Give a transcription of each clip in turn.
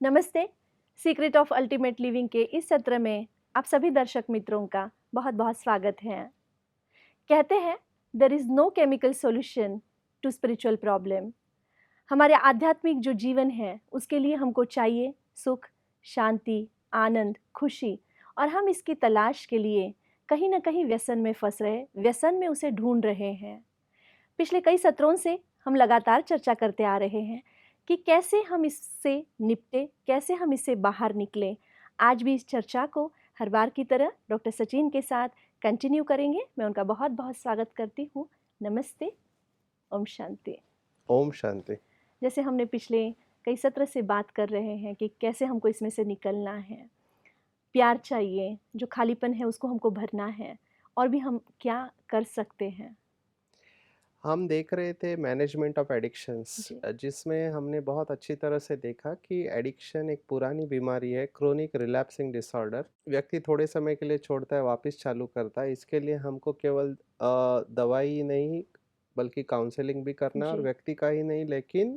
नमस्ते। Secret of ultimate living के इस सत्र में आप सभी दर्शक मित्रों का बहुत बहुत स्वागत है। कहते हैं there is no chemical solution to spiritual problem. हमारे आध्यात्मिक जो जीवन है उसके लिए हमको चाहिए सुख, शांति, आनंद, खुशी, और हम इसकी तलाश के लिए कहीं ना कहीं व्यसन में फंस रहे, व्यसन में उसे ढूंढ रहे हैं। पिछले कई सत्रों से हम लगातार चर्चा करते आ रहे हैं कि कैसे हम इससे निपटे, कैसे हम इससे बाहर निकलें। आज भी इस चर्चा को हर बार की तरह डॉक्टर सचिन के साथ कंटिन्यू करेंगे। मैं उनका बहुत बहुत स्वागत करती हूँ। नमस्ते। ओम शांति। ओम शांति। जैसे हमने पिछले कई सत्र से बात कर रहे हैं कि कैसे हमको इसमें से निकलना है, प्यार चाहिए, जो खालीपन है उसको हमको भरना है, और भी हम क्या कर सकते हैं। हम देख रहे थे मैनेजमेंट ऑफ एडिक्शंस, जी जिसमें हमने बहुत अच्छी तरह से देखा कि एडिक्शन एक पुरानी बीमारी है, क्रोनिक रिलैप्सिंग डिसऑर्डर। व्यक्ति थोड़े समय के लिए छोड़ता है, वापस चालू करता है। इसके लिए हमको केवल दवाई नहीं बल्कि काउंसलिंग भी करना है, और जी व्यक्ति का ही नहीं लेकिन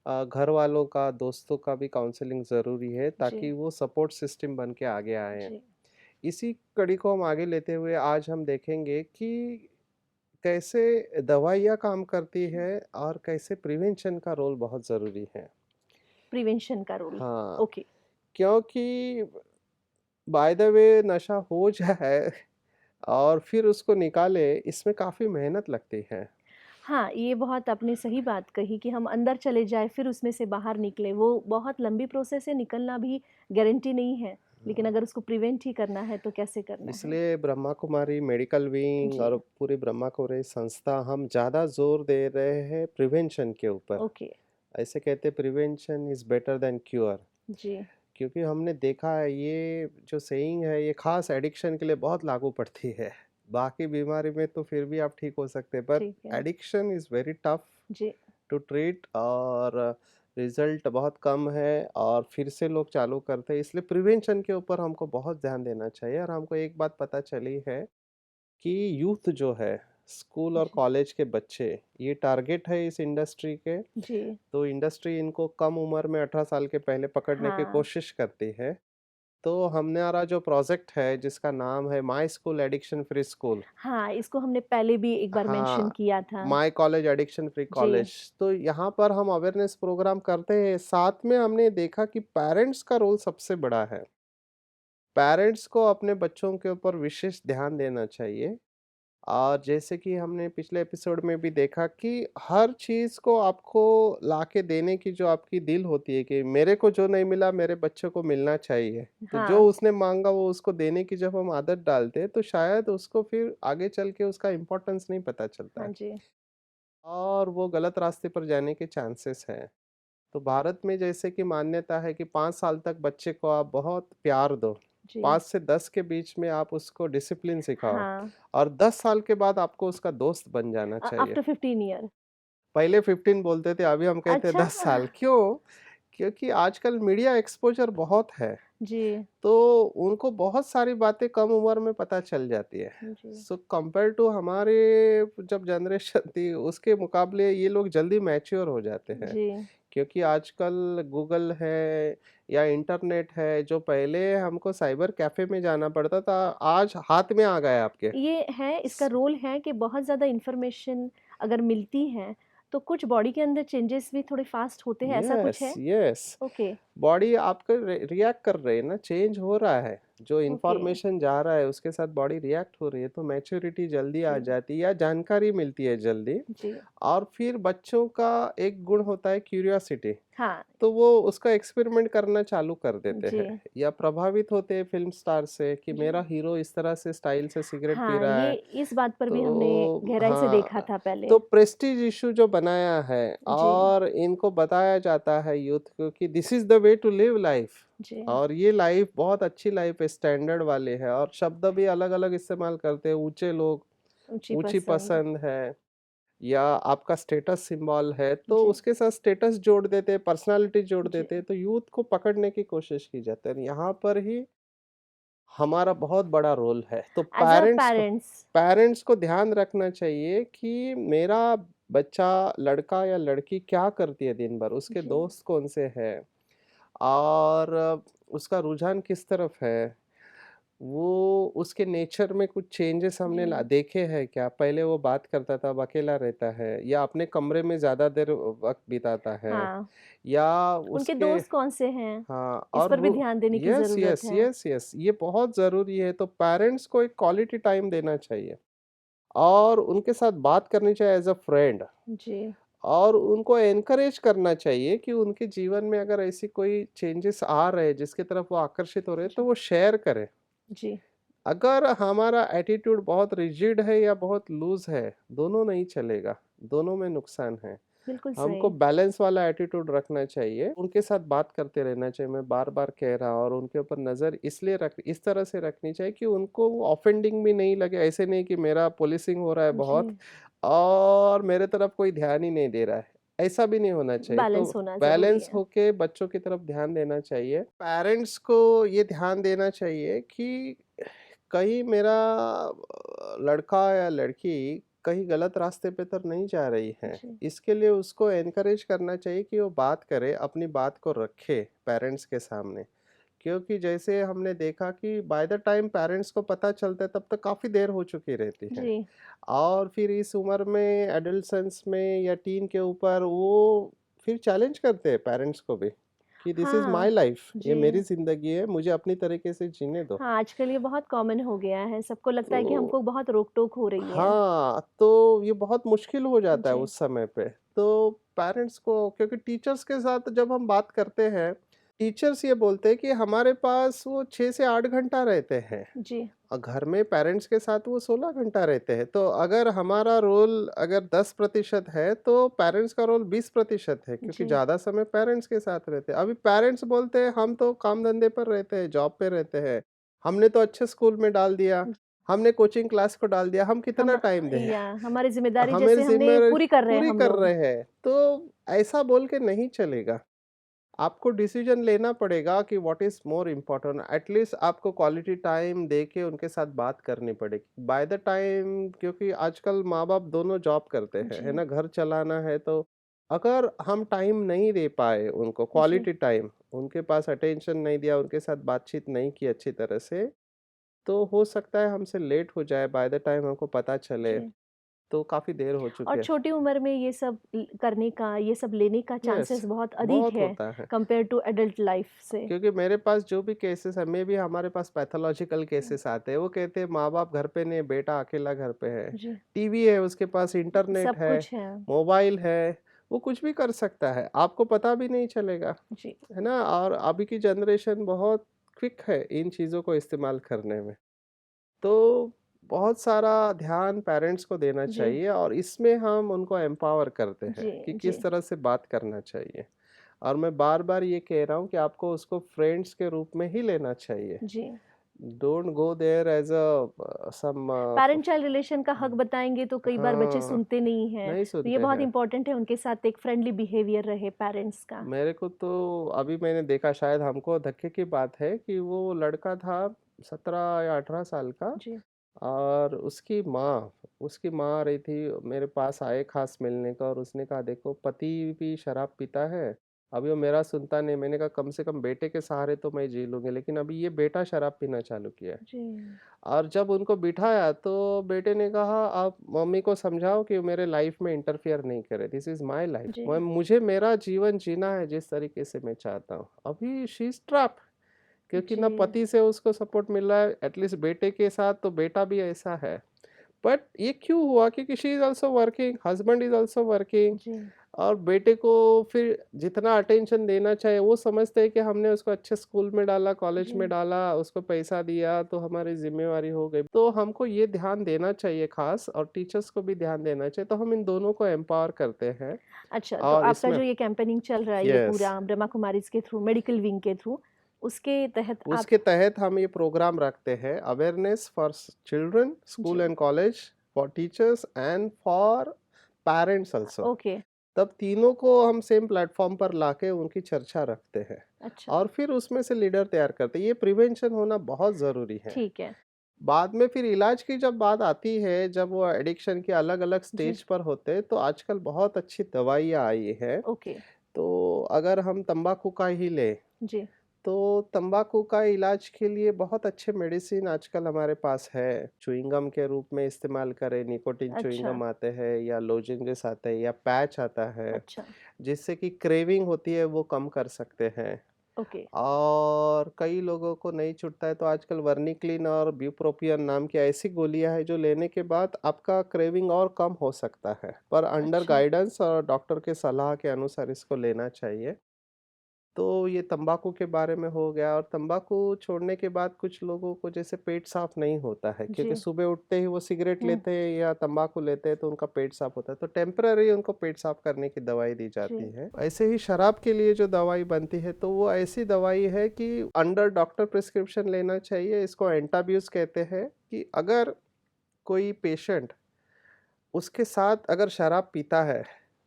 घर वालों का, दोस्तों का भी काउंसलिंग ज़रूरी है, ताकि जी वो सपोर्ट सिस्टम बन के आगे आए। जी इसी कड़ी को हम आगे लेते हुए आज हम देखेंगे कि कैसे दवाइयाँ काम करती है और कैसे प्रिवेंशन का रोल बहुत ज़रूरी है। प्रिवेंशन का रोल। हाँ, ओके। क्योंकि बाय द वे नशा हो जाए और फिर उसको निकाले, इसमें काफ़ी मेहनत लगती है। हाँ, ये बहुत आपने सही बात कही कि हम अंदर चले जाएँ फिर उसमें से बाहर निकलें, वो बहुत लंबी प्रोसेस है, निकलना भी गारंटी नहीं है। लेकिन अगर उसको प्रिवेंट ही करना है तो कैसे करना है? इसलिए ब्रह्मा कुमारी मेडिकल विंग जी, और पूरी ब्रह्मा कुमारी संस्था हम ज़्यादा ज़ोर दे रहे हैं प्रिवेंशन के ऊपर। ओके। ऐसे कहते prevention is better than cure. जी, क्योंकि हमने देखा है ये जो सेइंग है ये खास एडिक्शन के लिए बहुत लागू पड़ती है। बाकी बीमारी में तो फिर भी आप ठीक हो सकते हैं, पर ठीक है। एडिक्शन इज़ वेरी टफ जी, टू ट्रीट, और रिजल्ट बहुत कम है और फिर से लोग चालू करते हैं। इसलिए प्रिवेंशन के ऊपर हमको बहुत ध्यान देना चाहिए। और हमको एक बात पता चली है कि यूथ जो है, स्कूल और जी, कॉलेज के बच्चे, ये टारगेट है इस इंडस्ट्री के। जी। तो इंडस्ट्री इनको कम उम्र में 18 साल के पहले पकड़ने की हाँ, कोशिश करती है। तो हमारा जो प्रोजेक्ट है जिसका नाम है my school addiction free school. हाँ, इसको हमने पहले भी एक बार मेंशन हाँ, किया था। माय कॉलेज एडिक्शन फ्री जी, कॉलेज। तो यहाँ पर हम अवेयरनेस प्रोग्राम करते हैं, साथ में हमने देखा कि पेरेंट्स का रोल सबसे बड़ा है। पेरेंट्स को अपने बच्चों के ऊपर विशेष ध्यान देना चाहिए। और जैसे कि हमने पिछले एपिसोड में भी देखा कि हर चीज़ को आपको लाके देने की जो आपकी दिल होती है कि मेरे को जो नहीं मिला मेरे बच्चे को मिलना चाहिए। तो जो हाँ, उसने माँगा वो उसको देने की जब हम आदत डालते हैं, तो शायद उसको फिर आगे चल के उसका इम्पोर्टेंस नहीं पता चलता हाँ है, जी, और वो गलत रास्ते पर जाने के चांसेस हैं। तो भारत में जैसे कि मान्यता है कि 5 साल तक बच्चे को आप बहुत प्यार दो। जी। 5 से 10 के बीच में आप उसको डिसिप्लिन सिखाओ, हाँ, और 10 साल के बाद आपको उसका दोस्त बन जाना चाहिए। After 15 year. पहले 15 बोलते थे, अभी हम कहते हैं अच्छा। 10 साल। क्यों? क्योंकि आजकल मीडिया एक्सपोज़र बहुत है, जी, तो उनको बहुत सारी बातें कम उम्र में पता चल जाती है। जी, सो कंपेयर टू हमारे जब जनरेशन थी उसके मुकाबले ये लोग जल्दी मैच्योर हो जाते हैं। जी। क्योंकि आजकल गूगल है या इंटरनेट है, जो पहले हमको साइबर कैफ़े में जाना पड़ता था, आज हाथ में आ गया है आपके। ये है, इसका स रोल है कि बहुत ज़्यादा इन्फॉर्मेशन अगर मिलती है, तो कुछ बॉडी के अंदर चेंजेस भी थोड़े फ़ास्ट होते हैं, ऐसा कुछ यस, है? यस। ओके, बॉडी आपका रिएक्ट कर रही है ना, चेंज हो रहा है। जो ओके, इन्फॉर्मेशन जा रहा है उसके साथ बॉडी रिएक्ट हो रही है, तो मैच्योरिटी जल्दी आ जी, जाती है या जानकारी मिलती है जल्दी। जी, और फिर बच्चों का एक गुण होता है क्यूरियोसिटी। हाँ, तो वो उसका एक्सपेरिमेंट करना चालू कर देते जी, हैं, या प्रभावित होते हैं फ़िल्म स्टार से कि जी। मेरा हीरो इस तरह से स्टाइल से सिगरेट पी हाँ, रहा ये है। इस बात पर भी हमने तो गहराई से देखा हाँ, था पहले। तो प्रेस्टीज इश्यू जो बनाया है, जी, और इनको बताया जाता है यूथ को कि this is the way to live life. जी, और ये लाइफ बहुत अच्छी लाइफ है, स्टैंडर्ड वाले है, और शब्द भी अलग-अलग इस्तेमाल करते हैं। ऊँचे लोग, ऊँची ऊँची पसंद। पसंद है, या आपका स्टेटस सिंबल है, तो जी, उसके साथ स्टेटस जोड़ देते हैं, पर्सनैलिटी जोड़ जी। देते हैं, तो यूथ को पकड़ने की कोशिश की जाती है। यहाँ पर ही हमारा बहुत बड़ा रोल है। तो एज़ अ पेरेंट्स। पेरेंट्स को ध्यान रखना चाहिए कि मेरा बच्चा, लड़का या लड़की क्या करती है दिन भर, उसके जी, दोस्त कौन से हैं, और उसका रुझान किस तरफ है, वो उसके नेचर में कुछ चेंजेस हमने जी। देखे हैं क्या? पहले वो बात करता था, अब अकेला रहता है या अपने कमरे में ज़्यादा देर वक़्त बिताता है हाँ, या उनके उसके दोस्त कौन से हैं? हाँ, इस और पर भी रो ध्यान देने की यस, ज़रूरत यस, है। यस, यस, ये बहुत ज़रूरी है, तो पेरेंट्स को एक क्वालिटी टाइम देना चाहिए और उनके साथ बात करनी चाहिए एज़ अ फ्रेंड जी, और उनको एनकरेज करना चाहिए कि उनके जीवन में अगर ऐसी कोई चेंजेस आ रहे हैं, जिसकी तरफ वो आकर्षित हो रहे हैं, तो जी, वो शेयर करें। जी, अगर हमारा एटीट्यूड बहुत रिजिड है या बहुत लूज़ है, दोनों नहीं चलेगा, दोनों में नुकसान है। बिल्कुल हमको सही। बैलेंस वाला एटीट्यूड रखना चाहिए, उनके साथ बात करते रहना चाहिए, मैं बार-बार कह रहा हूँ और उनके ऊपर नज़र इसलिए रख इस तरह से रखनी चाहिए कि उनको वो ऑफेंडिंग भी नहीं लगे, ऐसे नहीं कि मेरा पुलिसिंग हो रहा है बहुत जी, और मेरे तरफ कोई ध्यान ही नहीं दे रहा है, ऐसा भी नहीं होना चाहिए। तो बैलेंस होना ज़रूरी बैलेंस है। होके बच्चों की तरफ ध्यान देना चाहिए। पेरेंट्स को ये ध्यान देना चाहिए कि कहीं मेरा लड़का या लड़की कहीं गलत रास्ते पे तो नहीं जा रही है। जी, इसके लिए उसको एनकरेज करना चाहिए कि वो बात करे, अपनी बात को रखे पेरेंट्स के सामने। क्योंकि जैसे हमने देखा कि बाय द टाइम पेरेंट्स को पता चलता है तब तक काफ़ी देर हो चुकी रहती है। जी, और फिर इस उम्र में एडolescence में या टीन के ऊपर वो फिर चैलेंज करते हैं पेरेंट्स को भी कि दिस इज़ हाँ, माय लाइफ, ये मेरी जी। ज़िंदगी है, मुझे अपनी तरीके से जीने दो। हाँ, आजकल ये बहुत कॉमन हो गया है, सबको लगता है कि तो हमको बहुत रोक-टोक हो रही है। हाँ, तो ये बहुत मुश्किल हो जाता है जी, उस समय पे। तो पेरेंट्स को क्योंकि टीचर्स के साथ जब हम बात करते हैं, टीचर्स ये बोलते हैं कि हमारे पास वो 6 से 8 घंटा रहते हैं। जी, घर में पेरेंट्स के साथ वो 16 घंटा रहते हैं। तो अगर हमारा रोल अगर 10% है, तो पेरेंट्स का रोल 20% है क्योंकि जी, ज़्यादा समय पेरेंट्स के साथ रहते हैं। अभी पेरेंट्स बोलते हैं हम तो काम-धंधे पर रहते हैं, जॉब पे रहते हैं। हमने तो अच्छे स्कूल में डाल दिया, हमने कोचिंग क्लास को डाल दिया, हम कितना हम टाइम दें? या हमारी ज़िम्मेदारी हमें जैसे हमने ज़िम्मेदारी पूरी कर रहे हैं पूरी हम कर लोग। रहे हैं। तो ऐसा बोल के नहीं चलेगा। आपको डिसीजन लेना पड़ेगा कि what is more important at least आपको क्वालिटी टाइम दे के उनके साथ बात करनी पड़ेगी। बाय द टाइम क्योंकि आजकल माँ-बाप दोनों जॉब करते हैं, है जी, ना? घर चलाना है तो अगर हम टाइम नहीं दे पाए उनको जी, क्वालिटी टाइम, उनके पास अटेंशन नहीं दिया, उनके साथ बातचीत नहीं की अच्छी तरह से, तो हो सकता है हमसे लेट हो जाए बाय द टाइम हमको पता चले, जी। तो काफ़ी देर हो और चुके हैं। छोटी उम्र में ये सब करने का, ये सब लेने का यस, चांसेस बहुत अधिक बहुत है, होता है। कंपेयर टू एडल्ट लाइफ से। क्योंकि मेरे पास जो भी केसेस है मे बी हमारे पास पैथोलॉजिकल हुँ, केसेस आते हैं वो कहते हैं माँ बाप घर पे नहीं बेटा अकेला घर पे है जी, टीवी है उसके पास इंटरनेट सब है कुछ है। मोबाइल है वो कुछ भी कर सकता है आपको पता भी नहीं चलेगा जी, है ना और अभी की जनरेशन बहुत क्विक है इन चीज़ों को इस्तेमाल करने में तो बहुत सारा ध्यान पेरेंट्स को देना जी, चाहिए और इसमें हम उनको एम्पावर करते हैं जी, कि जी, किस तरह से बात करना चाहिए और मैं बार-बार ये कह रहा हूँ कि आपको उसको फ्रेंड्स के रूप में ही लेना चाहिए। जी। Don't go there as a, some parent child relation का हक बताएँगे तो कई बार बच्चे हाँ, सुनते नहीं हैं, नहीं तो ये सुनते बहुत हैं। इम्पोर्टेंट है उनके साथ एक फ्रेंडली बिहेवियर रहे पेरेंट्स का। मेरे को तो अभी मैंने देखा शायद हमको धक्के की बात है कि वो लड़का था 17 या 18 साल का जी, और उसकी माँ आ रही थी मेरे पास आए ख़ास मिलने का और उसने कहा देखो पति भी शराब पीता है, अभी वो मेरा सुनता नहीं मैंने कहा कम से कम बेटे के सहारे तो मैं जी लूँगी लेकिन अभी ये बेटा शराब पीना चालू किया है। जी, और जब उनको बिठाया तो बेटे ने कहा आप मम्मी को समझाओ कि मेरे लाइफ़ में इंटरफियर नहीं करे, दिस इज़ माय लाइफ़ जी, मैं मुझे मेरा जीवन जीना है जिस तरीके से मैं चाहता हूँ। अभी शी इज़ ट्रैप्ड क्योंकि ना जी, पति से उसको सपोर्ट मिल रहा है एटलीस्ट बेटे के साथ तो बेटा भी ऐसा है। बट ये क्यों हुआ क्योंकि she is also working, husband is also working जी, और बेटे को फिर जितना अटेंशन देना चाहिए वो समझते हैं कि हमने उसको अच्छे स्कूल में डाला, कॉलेज में जी। डाला, उसको पैसा दिया तो हमारी ज़िम्मेवारी हो गई। तो हमको ये ध्यान देना चाहिए ख़ास और टीचर्स को भी ध्यान देना चाहिए। तो हम इन दोनों को एम्पावर करते हैं अच्छा, तो और आपका इसमें जो ये कैम्पेनिंग चल रहा है ये यस, पूरा ब्रह्मा कुमारीज़ के थ्रू, मेडिकल विंग के थ्रू, उसके तहत आप उसके तहत हम ये प्रोग्राम रखते हैं अवेयरनेस फॉर चिल्ड्रन, स्कूल जी, and college, for teachers and for parents also. Okay, तब तीनों को हम सेम प्लेटफॉर्म पर लाके उनकी चर्चा रखते हैं अच्छा, और फिर उसमें से लीडर तैयार करते हैं। ये प्रिवेंशन होना बहुत ज़रूरी है। ठीक है। बाद में फिर इलाज की जब बात आती है, जब वो एडिक्शन के अलग-अलग जी, स्टेज पर होते हैं, तो आजकल बहुत अच्छी दवाइयाँ आई हैं। ओके, तो अगर हम तंबाकू का ही लें, जी। तो तंबाकू का इलाज के लिए बहुत अच्छे मेडिसिन आजकल हमारे पास है। च्युइंगम के रूप में इस्तेमाल करें, निकोटिन अच्छा, च्युइंगम आते हैं या लोजेंजेस आते हैं या पैच आता है, अच्छा। जिससे कि क्रेविंग होती है वो कम कर सकते हैं। ओके। और कई लोगों को नहीं छूटता है तो आजकल वर्निक्लिन और ब्यूप्रोपियन नाम की ऐसी गोलियां हैं जो लेने के बाद आपका क्रेविंग और कम हो सकता है, पर अंडर अच्छा। गाइडेंस और डॉक्टर के सलाह के अनुसार इसको लेना चाहिए। तो ये तंबाकू के बारे में हो गया। और तंबाकू छोड़ने के बाद कुछ लोगों को जैसे पेट साफ नहीं होता है, क्योंकि जी। सुबह उठते ही वो सिगरेट हुँ। लेते हैं या तंबाकू लेते हैं तो उनका पेट साफ होता है, तो टेम्पररी उनको पेट साफ करने की दवाई दी जाती जी। है। ऐसे ही शराब के लिए जो दवाई बनती है तो वो ऐसी दवाई है कि अंडर डॉक्टर प्रिस्क्रिप्शन लेना चाहिए। इसको एंटाब्यूज कहते हैं। कि अगर कोई पेशेंट उसके साथ अगर शराब पीता है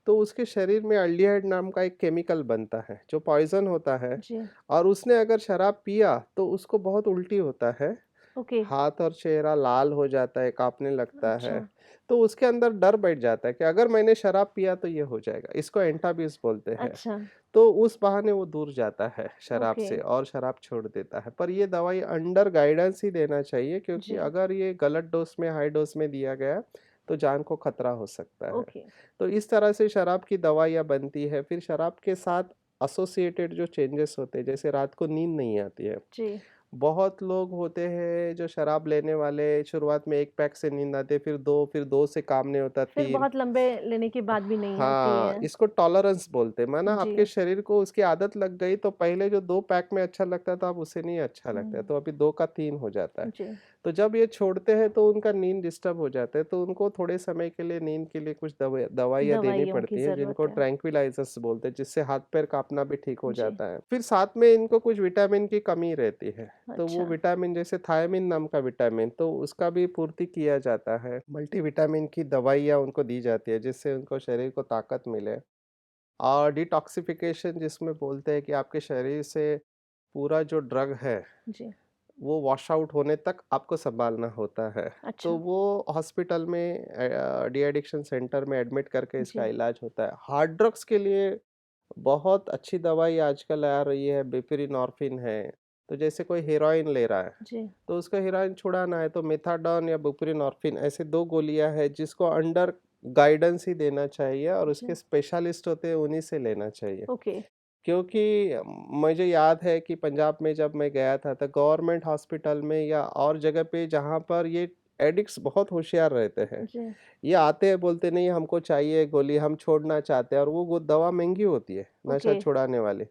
तो उसके शरीर में अल्डिहाइड नाम का एक केमिकल बनता है जो पॉइजन होता है। जी। और उसने अगर शराब पिया तो उसको बहुत उल्टी होता है, ओके। हाथ और चेहरा लाल हो जाता है, कांपने लगता अच्छा, है। तो उसके अंदर डर बैठ जाता है कि अगर मैंने शराब पिया तो ये हो जाएगा, इसको एंटाब्यूज बोलते हैं। अच्छा। तो उस बहाने वो दूर जाता है शराब ओके। से और शराब छोड़ देता है। पर ये दवाई अंडर गाइडेंस ही देना चाहिए, क्योंकि जी। अगर ये गलत डोज में, हाई डोज में दिया गया तो जान को खतरा हो सकता है। ओके। तो इस तरह से शराब की दवाइयाँ बनती है। फिर शराब के साथ एसोसिएटेड जो चेंजेस होते हैं, जैसे रात को नींद नहीं आती है। जी। बहुत लोग होते हैं जो शराब लेने वाले, शुरुआत में 1 पैक से नींद आती है, फिर 2 से काम नहीं होता, फिर 3। बहुत लंबे लेने के बाद भी नहीं होती हाँ, है। इसको टॉलरेंस बोलते हैं। माना जी। आपके शरीर को उसकी आदत लग गई तो पहले जो 2 पैक में अच्छा लगता था अब उसे नहीं अच्छा लगता है, हुँ। तो अभी 2 का 3 हो जाता है। जी। तो जब ये छोड़ते हैं तो उनका नींद डिस्टर्ब हो जाता है, तो उनको थोड़े समय के लिए नींद के लिए कुछ दवाइयाँ देनी दवाइयों की पड़ती है, जिनको ज़रूरत है। ट्रैंक्विलाइज़र्स बोलते हैं, जिससे हाथ-पैर काँपना भी ठीक हो जी। जाता है। फिर साथ में इनको कुछ विटामिन की कमी रहती है, तो वो अच्छा। विटामिन जैसे थायमिन नाम का विटामिन, तो उसका भी पूर्ति किया जाता है। मल्टीविटामिन की दवाइयाँ उनको दी जाती है, जिससे उनको शरीर को ताकत मिले। और डिटॉक्सिफिकेशन जिसमें बोलते हैं कि आपके शरीर से पूरा जो ड्रग है जी। वो वॉश आउट होने तक आपको सँभालना होता है। तो अच्छा। वो हॉस्पिटल में डी एडिक्शन सेंटर में एडमिट करके इसका जी। इलाज होता है। हार्ड ड्रग्स के लिए बहुत अच्छी दवाई आजकल आ रही है, बुप्रेनॉर्फिन है। तो जैसे कोई हेरोइन ले रहा है, जी। तो उसको हेरोइन छुड़ाना है तो मेथाडोन या बुप्रेनॉर्फिन ऐसे 2 गोलियाँ हैं जिसको अंडर गाइडेंस ही देना चाहिए और उसके जी। स्पेशलिस्ट होते हैं उन्हीं से लेना चाहिए। ओके। क्योंकि मुझे याद है कि पंजाब में जब मैं गया था तो गवर्नमेंट हॉस्पिटल में या और जगह पे जहाँ पर ये एडिक्ट्स बहुत होशियार रहते हैं। जी। ये आते हैं बोलते नहीं हमको चाहिए गोली, हम छोड़ना चाहते हैं, और वो दवा महँगी होती है, नशा ओके। छुड़ाने वाली।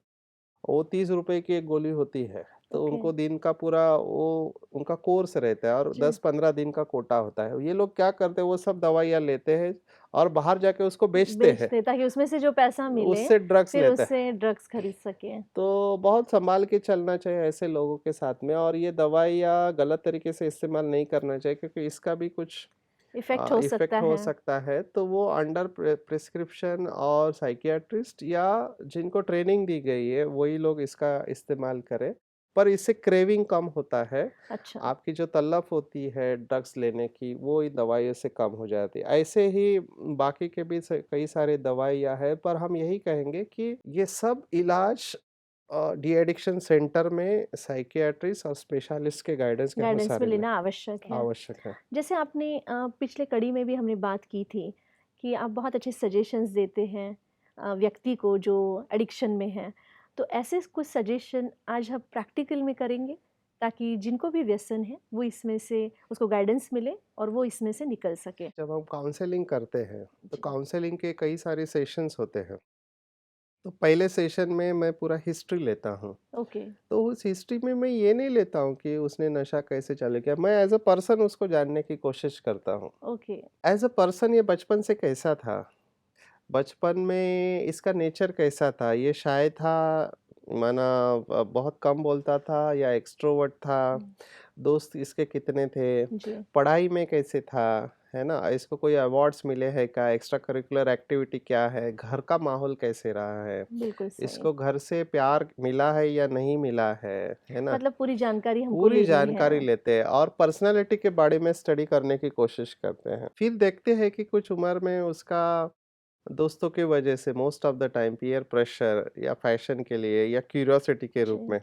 वो 30 रुपए की एक गोली होती है। तो ओके। उनको दिन का पूरा वो उनका कोर्स रहता है और जी। 10-15 दिन का कोटा होता है। ये लोग क्या करते हैं वो सब दवाइयाँ लेते हैं और बाहर जाके उसको बेचते हैं, बेचते ताकि उसमें से जो पैसा मिले, उससे ड्रग्स फिर लेते हैं। उससे ड्रग्स खरीद सकें। तो बहुत सँभाल के चलना चाहिए ऐसे लोगों के साथ में, और ये दवाइयाँ गलत तरीके से इस्तेमाल नहीं करना चाहिए, क्योंकि इसका भी कुछ इफ़ेक्ट हो सकता इफ़ेक्ट हो है। सकता है। तो वो अंडर प्रिस्क्रिप्शन और साइकियाट्रिस्ट या जिनको ट्रेनिंग दी गई है वही लोग इसका इस्तेमाल करें। पर इससे क्रेविंग कम होता है। अच्छा। आपकी जो तलब होती है ड्रग्स लेने की वो इन दवाइयों से कम हो जाती है। ऐसे ही बाकी के भी कई सारे दवाइयाँ हैं, पर हम यही कहेंगे कि ये सब इलाज डी एडिक्शन सेंटर में साइकियाट्रिस्ट और स्पेशलिस्ट के गाइडेंस के गाइडेंस अनुसार में ही लेना आवश्यक है। आवश्यक है। जैसे आपने पिछले कड़ी में भी हमने बात की थी कि आप बहुत अच्छे सजेशंस देते हैं व्यक्ति को जो एडिक्शन में है। तो ऐसे कुछ सजेशन आज हम प्रैक्टिकल में करेंगे ताकि जिनको भी व्यसन है वो इसमें से उसको गाइडेंस मिले और वो इसमें से निकल सके। जब हम काउंसलिंग करते हैं तो जी। काउंसलिंग के कई सारे सेशंस होते हैं। तो पहले सेशन में मैं पूरा हिस्ट्री लेता हूँ। ओके। तो उस हिस्ट्री में मैं ये नहीं लेता हूँ कि उसने नशा कैसे चालू किया, मैं एज अ पर्सन उसको जानने की कोशिश करता हूँ। ओके। एज अ पर्सन ये बचपन से कैसा था, बचपन में इसका नेचर कैसा था, ये शाय था, माना बहुत कम बोलता था या एक्सट्रोवर्ट था, हम्म। दोस्त इसके कितने थे, जी। पढ़ाई में कैसे था, है ना? इसको कोई अवार्ड्स मिले हैं क्या, एक्स्ट्रा करिकुलर एक्टिविटी क्या है, घर का माहौल कैसे रहा है, बिल्कुल सही। इसको घर से प्यार मिला है या नहीं मिला है ना? मतलब पूरी जानकारी हमको पूरी लेनी है। जानकारी लेते हैं और पर्सनैलिटी के बारे में स्टडी करने की कोशिश करते हैं। फिर देखते हैं कि कुछ उम्र में उसका दोस्तों की वजह से most of the time peer pressure या फैशन के लिए या क्यूरियोसिटी के रूप जी, में,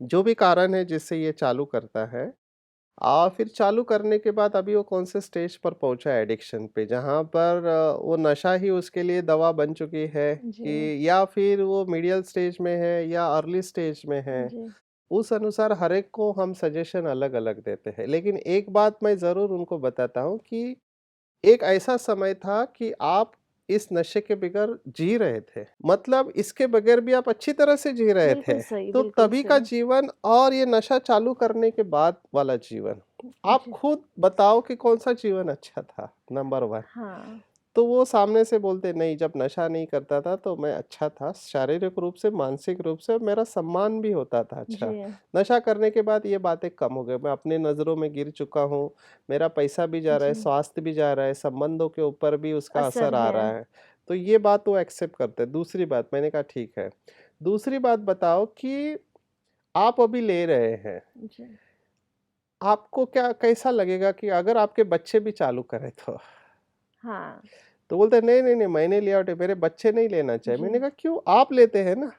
जो भी कारण है जिससे ये चालू करता है। फिर चालू करने के बाद अभी वो कौन से स्टेज पर पहुंचा है एडिक्शन पे, जहां पर वो नशा ही उसके लिए दवा बन चुकी है, जी, कि या फिर वो मिडिल स्टेज में है या अर्ली स्टेज में है। जी, उस अनुसार हर एक को हम सजेशन अलग अलग देते हैं, लेकिन एक बात मैं जरूर उनको बताता हूँ कि एक ऐसा समय था कि आप इस नशे के बगैर जी रहे थे, मतलब इसके बगैर भी आप अच्छी तरह से जी रहे बिल्कुल थे। सही, तो बिल्कुल तभी का सही। जीवन और ये नशा चालू करने के बाद वाला जीवन, आप जी, खुद बताओ कि कौन सा जीवन अच्छा था, नंबर वन। हाँ, तो वो सामने से बोलते नहीं, जब नशा नहीं करता था तो मैं अच्छा था, शारीरिक रूप से, मानसिक रूप से, मेरा सम्मान भी होता था अच्छा। जी, नशा करने के बाद ये बातें कम हो गई, मैं अपने नज़रों में गिर चुका हूँ, मेरा पैसा भी जा रहा है, जी, स्वास्थ्य भी जा रहा है, संबंधों के ऊपर भी उसका असर असर आ है। रहा है। तो ये बात वो एक्सेप्ट करते हैं। दूसरी बात मैंने कहा ठीक है, दूसरी बात बताओ कि आप अभी ले रहे हैं, जी, आपको क्या कैसा लगेगा कि अगर आपके बच्चे भी चालू करें हाँ, तो बोलते हैं नहीं नहीं नहीं, मैंने लिया और मेरे बच्चे नहीं लेना चाहिए। मैंने जी, कहा क्यों, आप लेते हैं ना,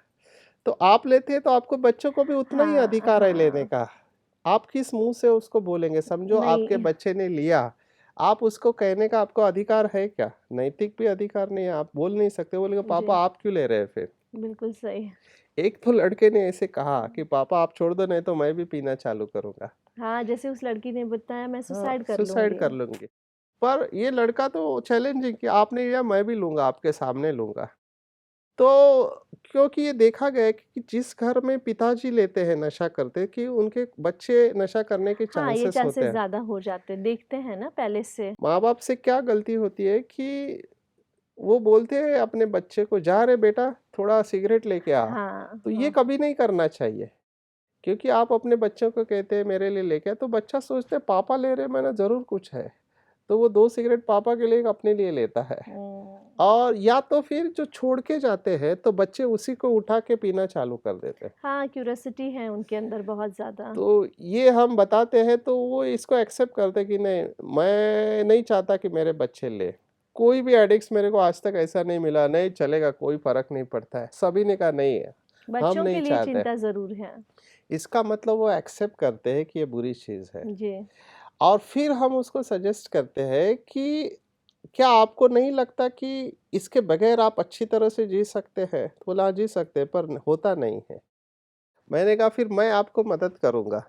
तो आप लेते हैं तो आपको बच्चों को भी उतना ही हाँ, अधिकार है लेने हाँ, का। आप किस मुंह से उसको बोलेंगे, समझो आपके नहीं, बच्चे ने लिया, आप उसको कहने का आपको अधिकार है क्या? नैतिक भी अधिकार नहीं है, आप बोल नहीं सकते। बोलेगा जी, पापा आप क्यों ले रहे हैं फिर। बिल्कुल सही। एक तो लड़के ने ऐसे कहा कि पापा आप छोड़ दो, नहीं तो मैं भी पीना चालू करूंगा। हाँ, जैसे उस लड़की ने बताया मैं हाँ, सुसाइड कर सुसाइड लूँगी। कर लूंगी। पर ये लड़का तो चैलेंजिंग कि आपने लिया मैं भी लूंगा, आपके सामने लूंगा। तो क्योंकि ये देखा गया है कि जिस घर में पिताजी लेते हैं, नशा करते हैं, कि उनके बच्चे नशा करने के हाँ, ये चांसेस होते चांसेस हैं। ज़्यादा हो जाते हैं, देखते हैं ना पहले से। माँ-बाप से क्या गलती होती है कि वो बोलते हैं अपने बच्चे को, जा रे बेटा थोड़ा सिगरेट लेके आ। हाँ, तो ये हाँ, कभी नहीं करना चाहिए, क्योंकि आप अपने बच्चों को कहते हैं मेरे लिए लेके आ, तो बच्चा सोचता है पापा ले रहे हैं, मैंने ज़रूर कुछ है। तो वो 2 सिगरेट पापा के लिए, एक अपने लिए लेता है। हुँ। और या तो फिर जो छोड़ के जाते हैं तो बच्चे उसी को उठा के पीना चालू कर देते हैं। हाँ, क्यूरियोसिटी है उनके अंदर बहुत ज़्यादा। तो ये हम बताते हैं तो वो इसको एक्सेप्ट करते हैं कि नहीं, मैं नहीं चाहता कि मेरे बच्चे ले। कोई भी एडिक्ट्स मेरे को आज तक ऐसा नहीं मिला, नहीं चलेगा कोई फ़र्क नहीं पड़ता है। सभी ने कहा नहीं है, हम बच्चों नहीं के लिए चाहते। चिंता ज़रूर है। इसका मतलब वो एक्सेप्ट करते हैं कि ये बुरी चीज़ है। जी, और फिर हम उसको सजेस्ट करते हैं कि क्या आपको नहीं लगता कि इसके बगैर आप अच्छी तरह से जी सकते हैं? तो बोला हाँ, जी सकते हैं, पर होता नहीं है। मैंने कहा फिर मैं आपको मदद करूँगा,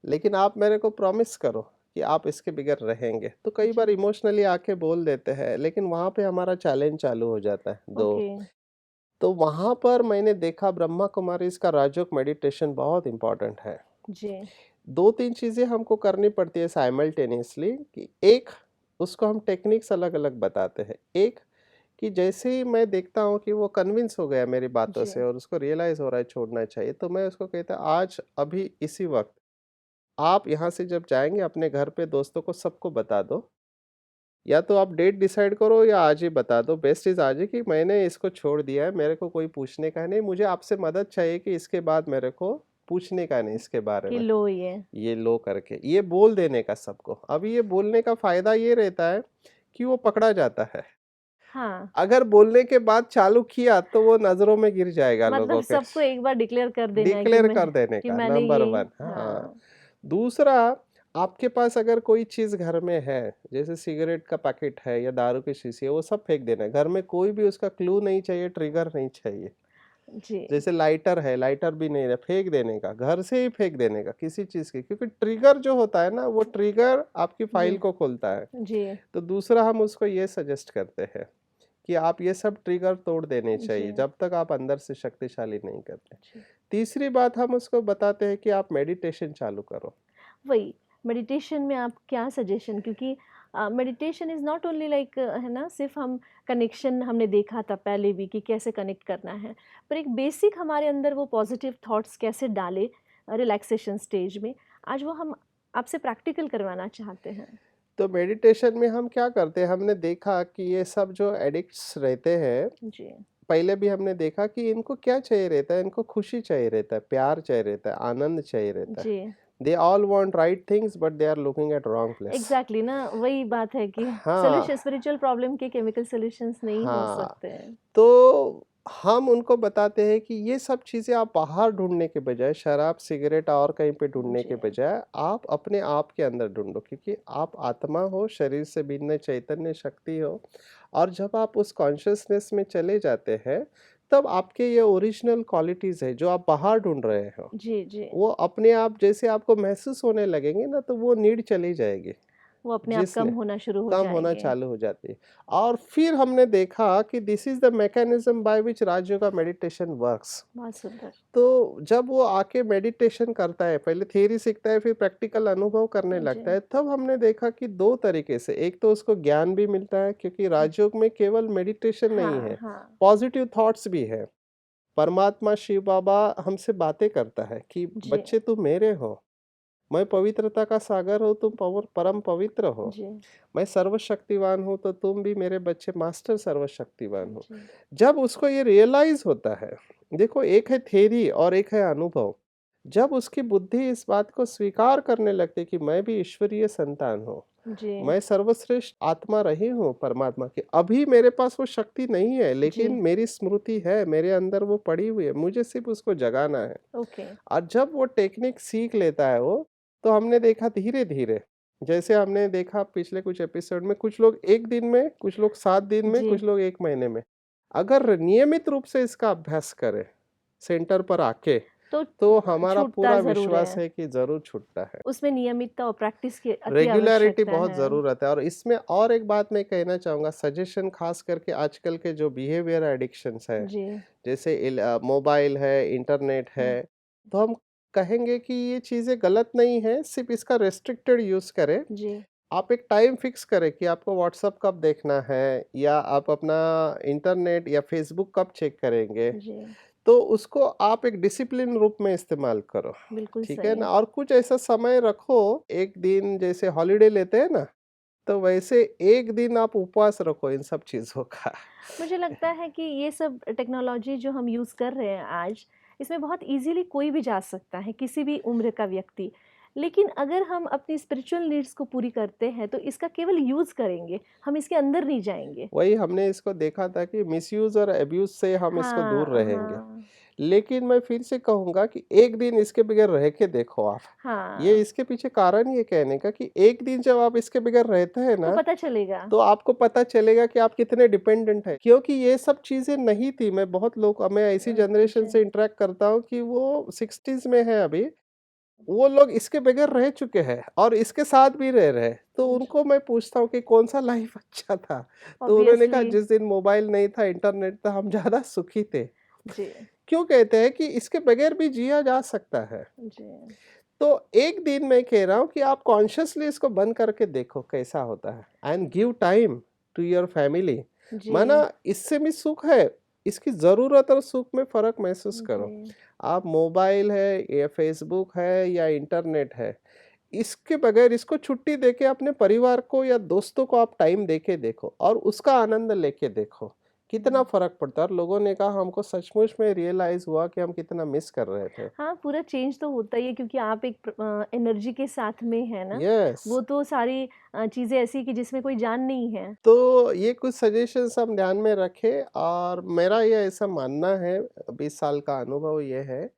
लेकिन आप मेरे को प्रॉमिस करो कि आप इसके बगैर रहेंगे। तो कई बार जी, इमोशनली आके बोल देते हैं, लेकिन वहाँ पे हमारा चैलेंज चालू हो जाता है 2। ओके, तो वहाँ पर मैंने देखा ब्रह्मा कुमारीज़ का राजयोग मेडिटेशन बहुत इम्पोर्टेंट है। जी, 2-3 चीज़ें हमको करनी पड़ती है साइमल्टेनियसली, कि एक, उसको हम टेक्निक्स अलग-अलग बताते हैं। एक, कि जैसे ही मैं देखता हूँ कि वो कन्विंस हो गया मेरी बातों जी, से और उसको रियलाइज़ हो रहा है छोड़ना चाहिए, तो मैं उसको कहता आज अभी इसी वक़्त आप यहाँ से जब जाएँगे अपने घर पे दोस्तों को सबको बता दो। या तो आप डेट डिसाइड करो या आज ही बता दो। बेस्ट इज़ आज ही, कि मैंने इसको छोड़ दिया है, मेरे को कोई पूछने का नहीं, मुझे आपसे मदद चाहिए कि इसके बाद मेरे को पूछने का नहीं इसके बारे कि में। लो ये। ये लो करके, ये बोल देने का सबको। अभी ये बोलने का फ़ायदा ये रहता है कि वो पकड़ा जाता है। हाँ, अगर बोलने के बाद चालू किया तो वो नज़रों में गिर जाएगा मतलब लोगों के। सबको एक बार डिक्लेयर कर देना है डिक्लेयर कर देने कि का, मैंने नंबर ये 1। हाँ। हाँ, दूसरा, आपके पास अगर कोई चीज़ घर में है, जैसे सिगरेट का पैकेट है या दारू की शीशी है, वो सब फेंक देना है। घर में कोई भी उसका क्लू नहीं चाहिए, ट्रिगर नहीं चाहिए। जी, जैसे लाइटर है, लाइटर भी नहीं है, फेंक देने का, घर से ही फेंक देने का किसी चीज़ की, क्योंकि ट्रिगर जो होता है ना, वो ट्रिगर आपकी जी, फाइल को खोलता है। जी, तो दूसरा हम उसको ये सजेस्ट करते हैं कि आप ये सब ट्रिगर तोड़ देने जी, चाहिए, जब तक आप अंदर से शक्तिशाली नहीं करते। जी। तीसरी बात हम उसको बताते हैं कि आप मेडिटेशन चालू करो। वही, मेडिटेशन में आप क्या सजेशन क्योंकि meditation is not only like है ना, सिर्फ़ हम कनेक्शन हमने देखा था पहले भी कि कैसे कनेक्ट करना है, पर एक बेसिक हमारे अंदर वो पॉज़िटिव थॉट्स कैसे डालें रिलैक्सेशन स्टेज में, आज वो हम आपसे प्रैक्टिकल करवाना चाहते हैं। तो मेडिटेशन में हम क्या करते हैं, हमने देखा कि ये सब जो एडिक्ट्स रहते हैं, जी, पहले भी हमने देखा कि इनको क्या चाहिए रहता है, इनको खुशी चाहिए रहता है, प्यार चाहिए रहता है, आनंद चाहिए रहता है। जी, they all want right things but they are looking at wrong place. Exactly ना, वही बात है कि हाँ, सोल्यूशन स्पिरिचुअल प्रॉब्लम के केमिकल सॉल्यूशंस नहीं हो हाँ। सकते हैं। तो हम उनको बताते हैं कि ये सब चीज़ें आप बाहर ढूँढने के बजाय, शराब, सिगरेट और कहीं पे ढूँढने जी, के बजाय, आप अपने आप के अंदर ढूँढो, क्योंकि आप आत्मा हो, शरीर से भिन्न चैतन्य शक्ति हो। और जब आप उस कॉन्शसनेस में चले जाते हैं, तब आपके ये ओरिजिनल क्वालिटीज़ है, जो आप बाहर ढूँढ रहे हो, जी, जी। वो अपने आप जैसे आपको महसूस होने लगेंगे ना, तो वो नीड चली जाएगी। वो अपने आप कम जिसने होना शुरू हो कम होना जाएँगे। चालू हो जाती है। और फिर हमने देखा कि this is the mechanism by which Rajyoga meditation works. बहुत सुंदर। तो जब वो आके मेडिटेशन करता है, पहले थ्योरी सीखता है, फिर प्रैक्टिकल अनुभव करने जी। लगता है, तब हमने देखा कि 2 तरीके से, एक तो उसको ज्ञान भी मिलता है, क्योंकि राजयोग में केवल मेडिटेशन नहीं हाँ, है, हाँ। पॉजिटिव थॉट्स भी है। परमात्मा शिव बाबा हमसे बातें करता है कि जी, बच्चे तुम मेरे हो, मैं पवित्रता का सागर हूँ, तुम परम पवित्र हो। जी, मैं सर्वशक्तिवान हूँ, तो तुम भी मेरे बच्चे मास्टर सर्वशक्तिवान हो। जी, जब उसको ये रियलाइज़ होता है, देखो एक है थ्योरी और एक है अनुभव। जब उसकी बुद्धि इस बात को स्वीकार करने लगती है कि मैं भी ईश्वरीय संतान हूँ, जी, मैं सर्वश्रेष्ठ आत्मा रही हूँ परमात्मा की। अभी मेरे पास वो शक्ति नहीं है, जी। लेकिन मेरी स्मृति है, मेरे अंदर वो पड़ी हुई है, मुझे सिर्फ़ उसको जगाना है। ओके। और जब वो टेक्निक सीख लेता है वो, तो हमने देखा धीरे-धीरे, जैसे हमने देखा पिछले कुछ एपिसोड में, कुछ लोग 1 दिन में, कुछ लोग 7 दिन में, जी, कुछ लोग 1 महीने में। अगर नियमित रूप से इसका अभ्यास करें, सेंटर पर आके, तो तो हमारा छूटता पूरा ज़रूर विश्वास है। है कि ज़रूर छूटता है। उसमें नियमितता और प्रैक्टिस की अति रेगुलैरिटी आवश्यकता बहुत है। ज़रूरत है। और इसमें और एक बात मैं कहना चाहूँगा, सजेशन ख़ास करके आजकल के जो बिहेवियर एडिक्शंस है, जी, जैसे मोबाइल है, इंटरनेट हुँ, है, तो हम कहेंगे कि ये चीज़ें गलत नहीं है, सिर्फ़ इसका रिस्ट्रिक्टेड यूज़ करें। जी, आप एक टाइम फ़िक्स करें कि आपको व्हाट्सएप कब देखना है, या आप अपना इंटरनेट या फ़ेसबुक कब चेक करेंगे, जी, तो उसको आप एक डिसिप्लिन रूप में इस्तेमाल करो, बिल्कुल ठीक है सही। ना? और कुछ ऐसा समय रखो, एक दिन जैसे हॉलिडे लेते हैं ना, तो वैसे एक दिन आप उपवास रखो इन सब चीज़ों का। मुझे लगता है कि ये सब टेक्नोलॉजी जो हम यूज़ कर रहे हैं आज, इसमें बहुत ईज़िली कोई भी जा सकता है, किसी भी उम्र का व्यक्ति। लेकिन अगर हम अपनी स्पिरिचुअल नीड्स को पूरी करते हैं, तो इसका केवल यूज़ करेंगे, हम इसके अंदर नहीं जाएँगे। वही हमने इसको देखा था कि मिसयूज़ और अब्यूज़ से हम इसको दूर हाँ, रहेंगे। हाँ, लेकिन मैं फिर से कहूँगा कि एक दिन इसके बगैर रह के देखो आप। ये हाँ, इसके पीछे कारण ये कहने का कि एक दिन जब आप इसके बगैर रहते हैं तो ना, पता चलेगा। तो आपको पता चलेगा कि आप कितने डिपेंडेंट हैं। क्योंकि ये सब चीज़ें नहीं थी, मैं ऐसी जनरेशन जी, से इंटरैक्ट करता हूँ कि वो 60s में है अभी, वो लोग इसके बगैर रह चुके हैं और इसके साथ भी रह रहे हैं। तो जी, उनको मैं पूछता हूँ कि कौन-सा लाइफ अच्छा था? तो उन्होंने कहा, ऑब्वियसली जिस दिन मोबाइल नहीं था, इंटरनेट था, हम ज़्यादा सुखी थे। जी, क्यों कहते हैं कि इसके बगैर भी जिया जा सकता है। जी, तो एक दिन मैं कह रहा हूँ कि आप कॉन्शियसली इसको बंद करके देखो कैसा होता है, and give time to your family. जी, माना इससे भी सुख है, इसकी ज़रूरत और सुख में फ़र्क महसूस करो। जी, आप मोबाइल है या फ़ेसबुक है या इंटरनेट है, इसके बगैर इसको छुट्टी देके अपने परिवार को या दोस्तों को आप टाइम देके देखो और उसका आनंद लेके देखो, कितना हुँ। फ़र्क पड़ता है। और लोगों ने कहा, हमको सचमुच में रियलाइज़ हुआ कि हम कितना मिस कर रहे थे। हाँ, पूरा चेंज तो होता ही है क्योंकि आप एक एनर्जी के साथ में हैं ना, यस। वो तो सारी चीज़ें ऐसी कि जिसमें कोई जान नहीं है। तो ये कुछ सजेशंस हम ध्यान में रखें, और मेरा ये ऐसा मानना है, 20 साल का अनुभव ये है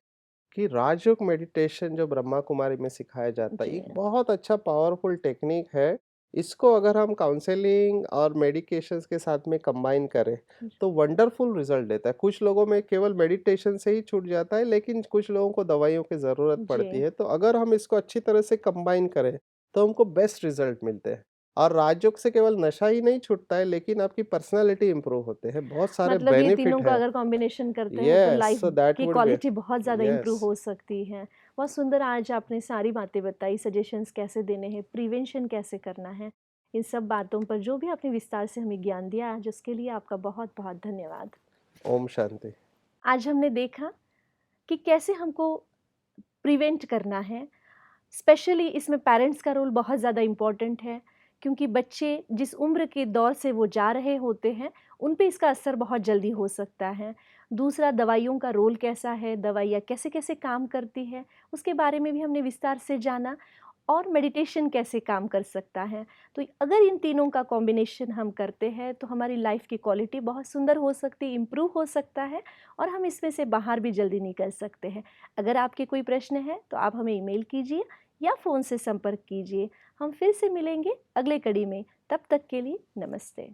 कि राजयोग मेडिटेशन जो ब्रह्मा कुमारी में सिखाया जाता है, जी, एक बहुत अच्छा पावरफुल टेक्निक है। इसको अगर हम काउंसलिंग और मेडिकेशंस के साथ में कंबाइन करें, तो वंडरफुल रिजल्ट देता है। कुछ लोगों में केवल मेडिटेशन से ही छूट जाता है, लेकिन कुछ लोगों को दवाइयों की ज़रूरत जी। पड़ती है। तो अगर हम इसको अच्छी तरह से कंबाइन करें, तो हमको बेस्ट रिजल्ट मिलते हैं। और राजयोग से केवल नशा ही नहीं छूटता है, लेकिन आपकी पर्सनैलिटी इम्प्रूव होते हैं, बहुत सारे मतलब ये तीनों बेनिफिट का है। अगर कॉम्बिनेशन करते हैं तो यस, लाइफ सो दैट की वुड बी। क्वालिटी बहुत ज़्यादा इम्प्रूव यस। हो सकती है। बहुत सुंदर आज आपने सारी बातें बताई, सजेशंस कैसे देने हैं, प्रिवेंशन कैसे करना है। इन सब बातों पर जो भी आपने विस्तार से हमें ज्ञान दिया आज उसके लिए आपका बहुत-बहुत धन्यवाद। ओम शांति। आज हमने देखा कि कैसे हमको प्रिवेंट करना है। स्पेशली इसमें पेरेंट्स का रोल बहुत ज़्यादा इम्पोर्टेंट है क्योंकि बच्चे जिस उम्र के दौर से वो जा रहे होते हैं, उन पे इसका असर बहुत जल्दी हो सकता है। दूसरा, दवाइयों का रोल कैसा है, दवाइयाँ कैसे-कैसे काम करती है, उसके बारे में भी हमने विस्तार से जाना और मेडिटेशन कैसे काम कर सकता है। तो अगर इन तीनों का कॉम्बिनेशन हम करते हैं तो हमारी लाइफ की क्वालिटी बहुत सुंदर हो सकती, इम्प्रूव हो सकता है और हम इसमें से बाहर भी जल्दी निकल सकते हैं। अगर आपके कोई प्रश्न है तो आप हमें ईमेल कीजिए या फ़ोन से संपर्क कीजिए। हम फिर से मिलेंगे अगले कड़ी में, तब तक के लिए नमस्ते।